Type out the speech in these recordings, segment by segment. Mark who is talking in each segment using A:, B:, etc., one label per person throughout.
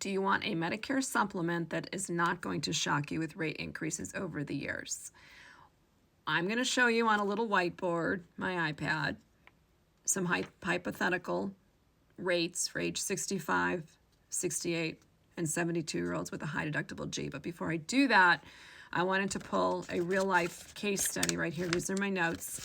A: Do you want a Medicare supplement that is not going to shock you with rate increases over the years? I'm going to show you on a little whiteboard, my iPad, some hypothetical rates for age 65, 68, and 72-year-olds with a high deductible G. But before I do that, I wanted to pull a real-life case study right here. These are my notes.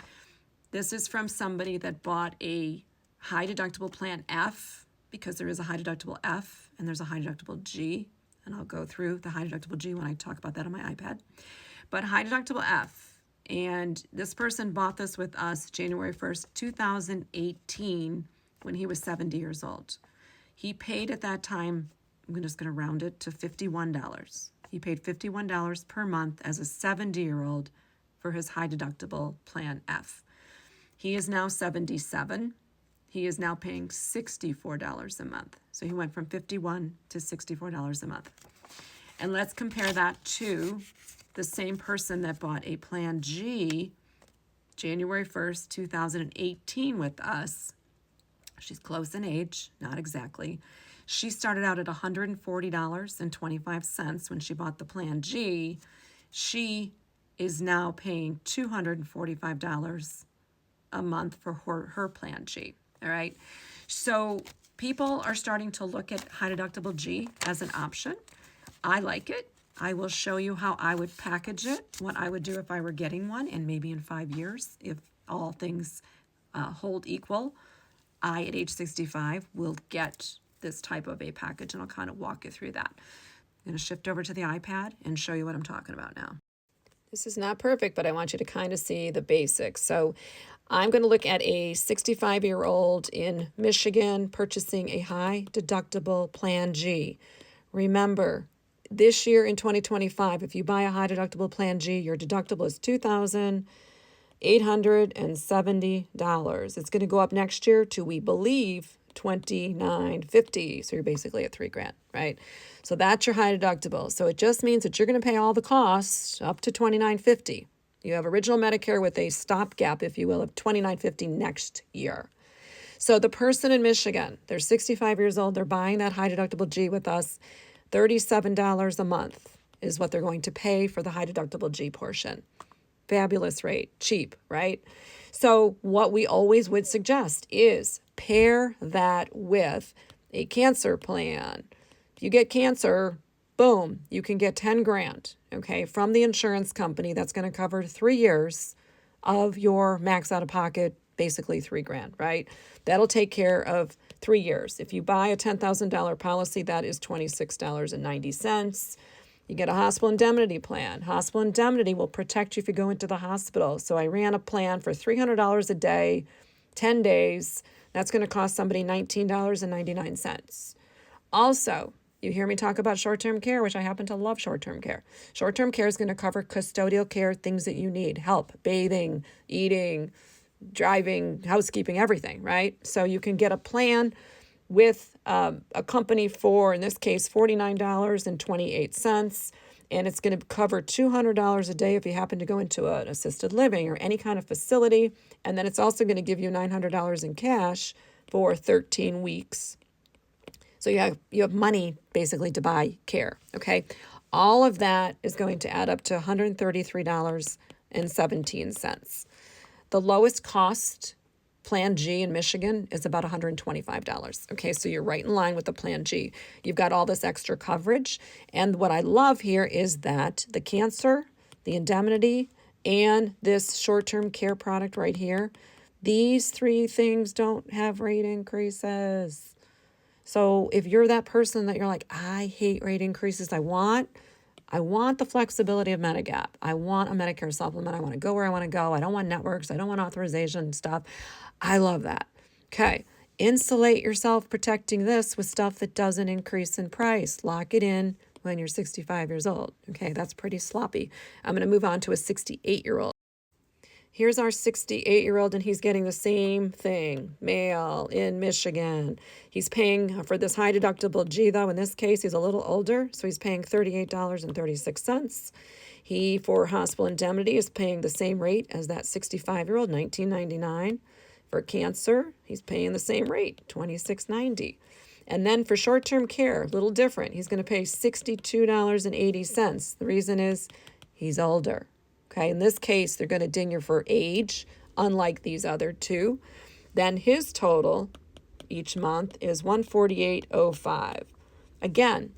A: This is from somebody that bought a high deductible plan F, because there is a high deductible F and there's a high deductible G. And I'll go through the high deductible G when I talk about that on my iPad. But high deductible F. And this person bought this with us January 1st, 2018, when he was 70 years old. He paid at that time, I'm just going to round it to $51. He paid $51 per month as a 70-year-old for his high deductible plan F. He is now 77. He is now paying $64 a month. So he went from $51 to $64 a month. And let's compare that to the same person that bought a Plan G January 1st, 2018 with us. She's close in age, not exactly. She started out at $140.25 when she bought the Plan G. She is now paying $245 a month for her Plan G. All right. So people are starting to look at high deductible G as an option. I like it. I will show you how I would package it, what I would do if I were getting one, and maybe in 5 years, if all things hold equal, I, at age 65, will get this type of a package, and I'll kind of walk you through that. I'm going to shift over to the iPad and show you what I'm talking about now. This is not perfect, but I want you to kind of see the basics. So I'm going to look at a 65-year-old in Michigan purchasing a high deductible Plan G. Remember, this year in 2025, if you buy a high deductible Plan G, your deductible is $2,870. It's going to go up next year to, we believe, $2,950. So you're basically at $3,000, right? So that's your high deductible. So it just means that you're going to pay all the costs up to $2,950. You have original Medicare with a stopgap, if you will, of $2,950 next year. So the person in Michigan, they're 65 years old, they're buying that high deductible G with us. $37 a month is what they're going to pay for the high deductible G portion. Fabulous rate, cheap, right? So what we always would suggest is pair that with a cancer plan. If you get cancer, boom, you can get $10,000, okay, from the insurance company. That's going to cover 3 years of your max out of pocket, basically $3,000, right? That'll take care of 3 years. If you buy a $10,000 policy, that is $26.90. You get a hospital indemnity plan. Hospital indemnity will protect you if you go into the hospital. So I ran a plan for $300 a day, 10 days. That's going to cost somebody $19.99. Also, you hear me talk about short-term care, which I happen to love short-term care. Short-term care is going to cover custodial care, things that you need, help, bathing, eating, driving, housekeeping, everything, right? So you can get a plan with a company for, in this case, $49.28, and it's going to cover $200 a day if you happen to go into an assisted living or any kind of facility, and then it's also going to give you $900 in cash for 13 weeks. So you have money basically to buy care, okay? All of that is going to add up to $133.17. The lowest cost Plan G in Michigan is about $125. Okay, so you're right in line with the Plan G. You've got all this extra coverage. And what I love here is that the cancer, the indemnity, and this short-term care product right here, these three things don't have rate increases. So if you're that person that you're like, I hate rate increases, I want the flexibility of Medigap. I want a Medicare supplement. I want to go where I want to go. I don't want networks. I don't want authorization stuff. I love that. Okay. Insulate yourself protecting this with stuff that doesn't increase in price. Lock it in when you're 65 years old. Okay. That's pretty sloppy. I'm going to move on to a 68-year-old. Here's our 68-year-old, and he's getting the same thing, male in Michigan. He's paying for this high deductible G, though. In this case, he's a little older, so he's paying $38.36. He, for hospital indemnity, is paying the same rate as that 65-year-old, $19.99. For cancer, he's paying the same rate, $26.90. And then for short-term care, a little different. He's going to pay $62.80. The reason is he's older. Okay, in this case, they're going to ding you for age, unlike these other two. Then his total each month is $148.05. Again,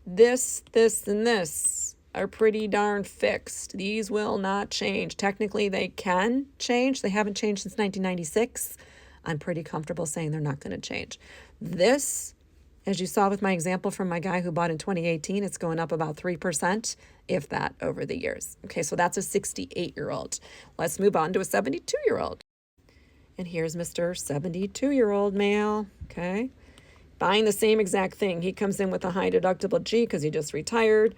A: this, and this are pretty darn fixed. These will not change. Technically, they can change. They haven't changed since 1996. I'm pretty comfortable saying they're not going to change. This, as you saw with my example from my guy who bought in 2018, it's going up about 3%, if that, over the years. Okay, so that's a 68-year-old. Let's move on to a 72-year-old. And here's Mr. 72-year-old male, okay? Buying the same exact thing. He comes in with a high deductible G because he just retired.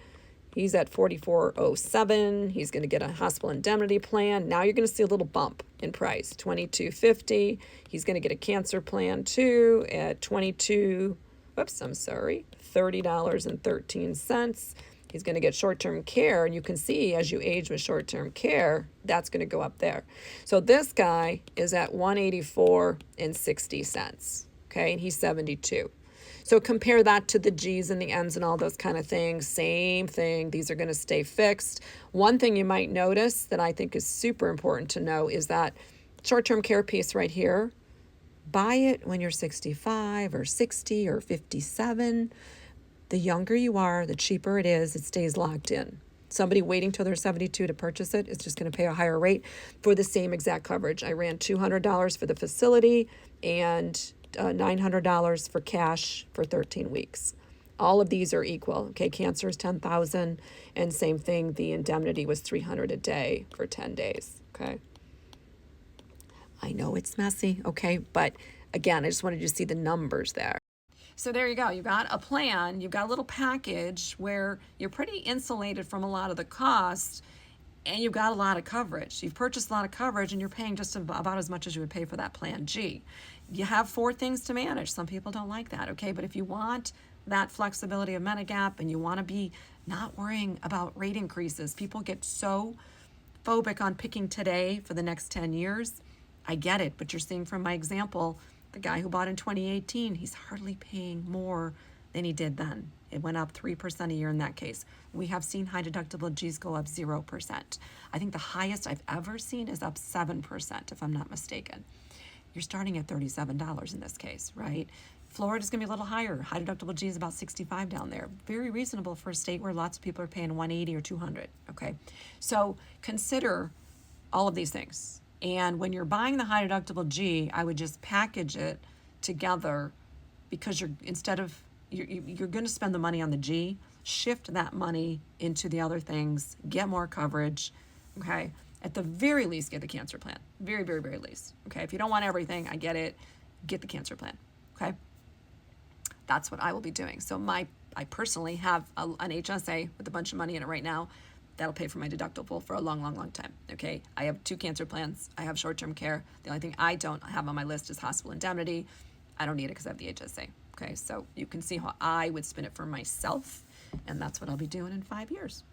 A: He's at $44.07. He's going to get a hospital indemnity plan. Now you're going to see a little bump in price, $22.50. He's going to get a cancer plan too at $30.13. He's going to get short-term care, and you can see as you age with short-term care, that's going to go up there. So this guy is at $184.60. Okay, and he's 72. So compare that to the G's and the M's and all those kind of things. Same thing. These are going to stay fixed. One thing you might notice that I think is super important to know is that short-term care piece right here, buy it when you're 65 or 60 or 57. The younger you are, the cheaper it is. It stays locked in. Somebody waiting till they're 72 to purchase it is just going to pay a higher rate for the same exact coverage. I ran $200 for the facility and $900 for cash for 13 weeks. All of these are equal. Okay, cancer is $10,000, and same thing, the indemnity was $300 a day for 10 days. Okay, I know it's messy. Okay, but again, I just wanted you to see the numbers there. So there you go. You got a plan. You've got a little package where you're pretty insulated from a lot of the costs, and you've got a lot of coverage. You've purchased a lot of coverage, and you're paying just about as much as you would pay for that Plan G. You have 4 things to manage. Some people don't like that, okay? But if you want that flexibility of Medigap and you want to be not worrying about rate increases, people get so phobic on picking today for the next 10 years. I get it, but you're seeing from my example, the guy who bought in 2018, he's hardly paying more than he did then. It went up 3% a year in that case. We have seen high deductible G's go up 0%. I think the highest I've ever seen is up 7%, if I'm not mistaken. You're starting at $37 in this case, right? Florida's going to be a little higher. High deductible G is about $65 down there. Very reasonable for a state where lots of people are paying $180 or $200, okay? So consider all of these things. And when you're buying the high deductible G, I would just package it together because you're going to spend the money on the G, shift that money into the other things, get more coverage, okay? At the very least, get the cancer plan. Very, very, very least. Okay, if you don't want everything, I get it. Get the cancer plan. Okay, that's what I will be doing. So I personally have an HSA with a bunch of money in it right now. That'll pay for my deductible for a long, long, long time. Okay, I have 2 cancer plans. I have short-term care. The only thing I don't have on my list is hospital indemnity. I don't need it because I have the HSA. Okay, so you can see how I would spin it for myself, and that's what I'll be doing in 5 years.